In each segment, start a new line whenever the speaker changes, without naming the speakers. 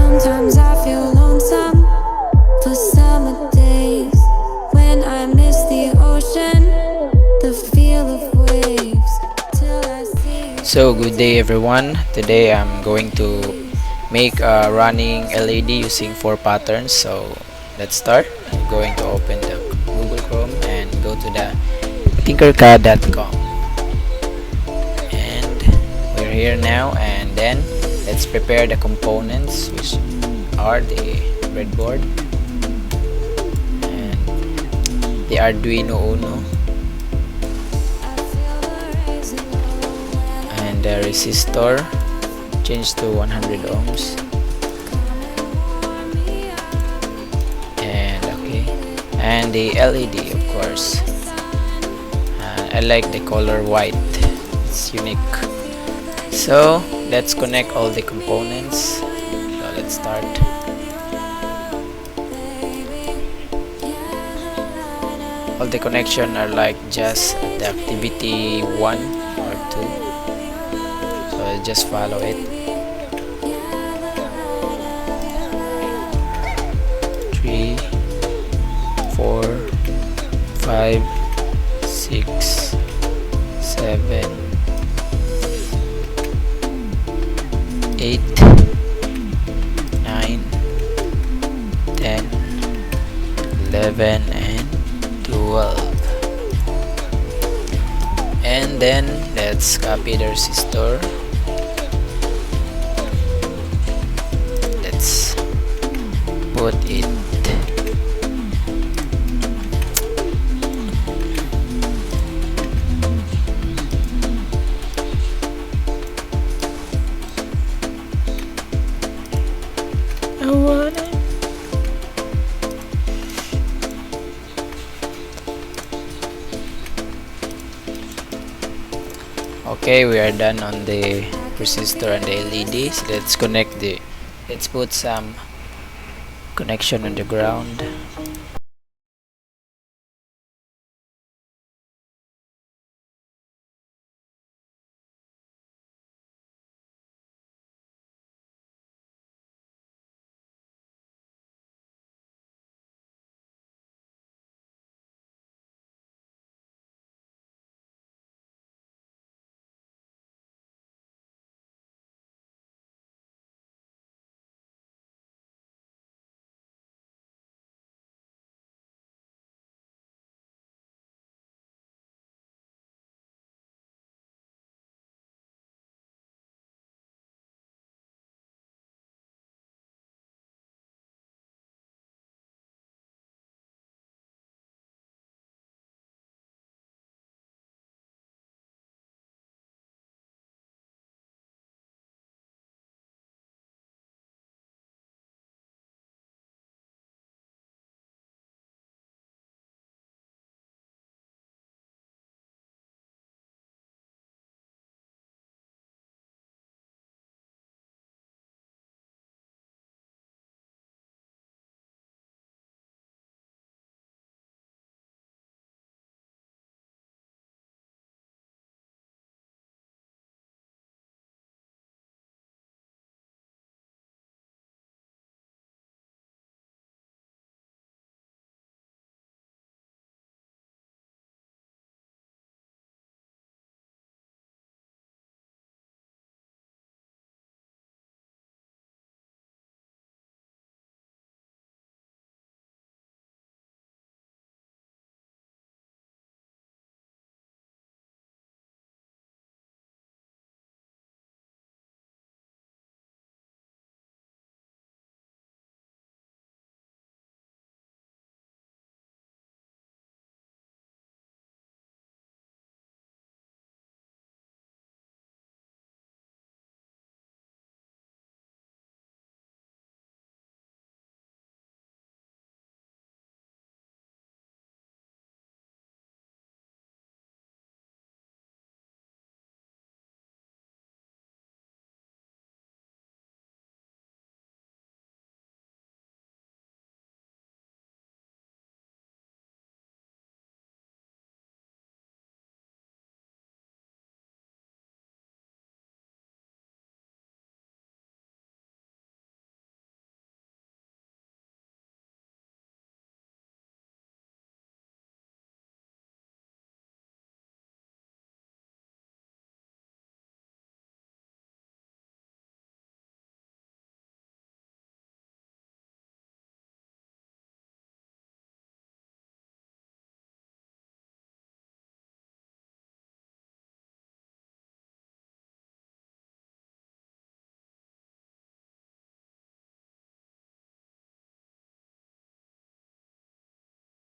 Sometimes I feel lonesome for summer days when I miss the ocean, the feel of waves till I see you.
So good day everyone. Today I'm going to make a running LED using four patterns. So let's start. I'm going to open the Google Chrome and go to the tinkercad.com, and we're here now. And then let's prepare the components, which are the breadboard and the arduino uno and the resistor. Change to 100 ohms, and okay, and the LED, of course. I like the color white, it's unique. So let's connect all the components. So let's start. All the connection are like just the activity 1 or 2, so just follow it. 3, 4, 5, 6, 7, 8, 9, 10, 11, and 12. And then let's copy the resistor. Let's put it Okay, we are done on the resistor and the LEDs. Let's put some connection on the ground.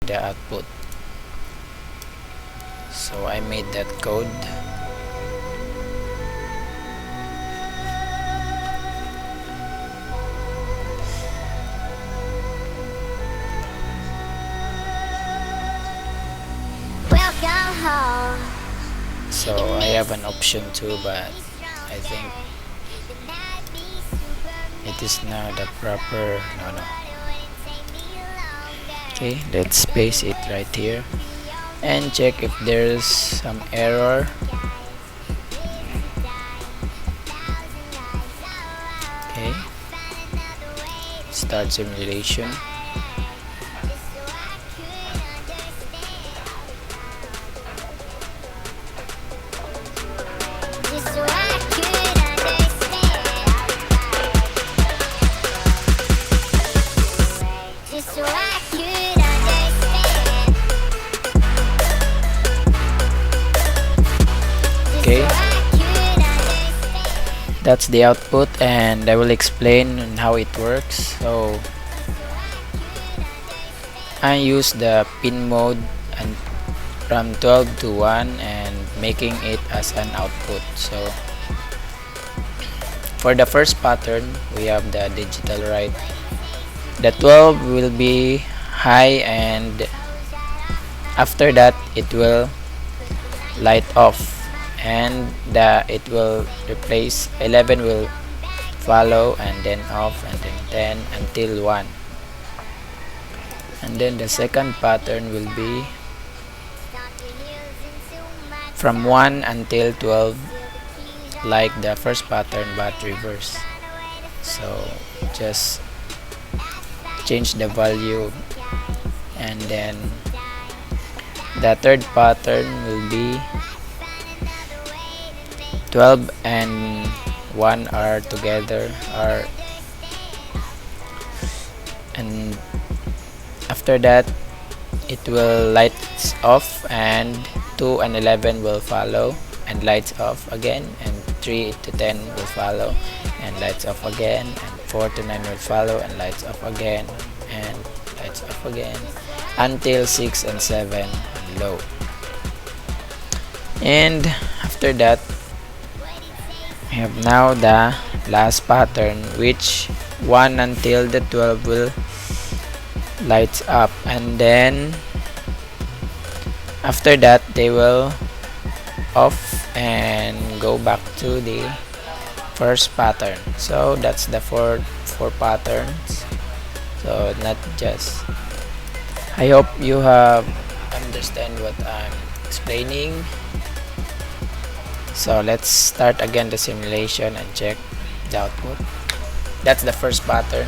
the output. So I made that code.
Welcome home.
So I have an option too, but I think it is not the proper. No. Okay, let's paste it right here and check if there's some error. Okay, start simulation.
Just so I could understand. Just so I could understand.
Okay,
I could understand.
that's the output, and I will explain on how it works. So I use the pin mode and from 12 to 1 and making it as an output. So for the first pattern, we have the digital write. The 12 will be high, and after that it will light off, and it will replace 11 will follow, and then off, and then 10 until 1. And then the second pattern will be from 1 until 12, like the first pattern but reverse. So just change the value, and then the third pattern will be 12 and 1 are together, and after that it will lights off, and 2 and 11 will follow and lights off again, and 3 to 10 will follow and lights off again, and 4 to 9 will follow and lights off again, and lights off again until 6 and 7 low. And after that we have now the last pattern, which 1 until the 12 will lights up, and then after that they will off and go back to the first pattern. So that's the four patterns. So not just, I hope you have understand what I'm explaining. So let's start again the simulation and check the output. That's the first pattern.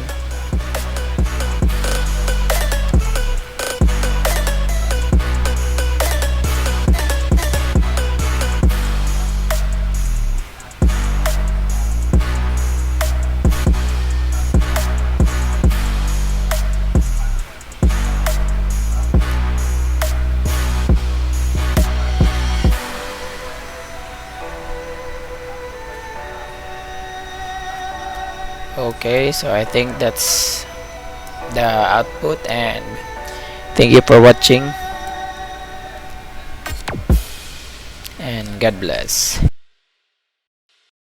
Okay, so I think that's the output, and thank you for watching, and God bless.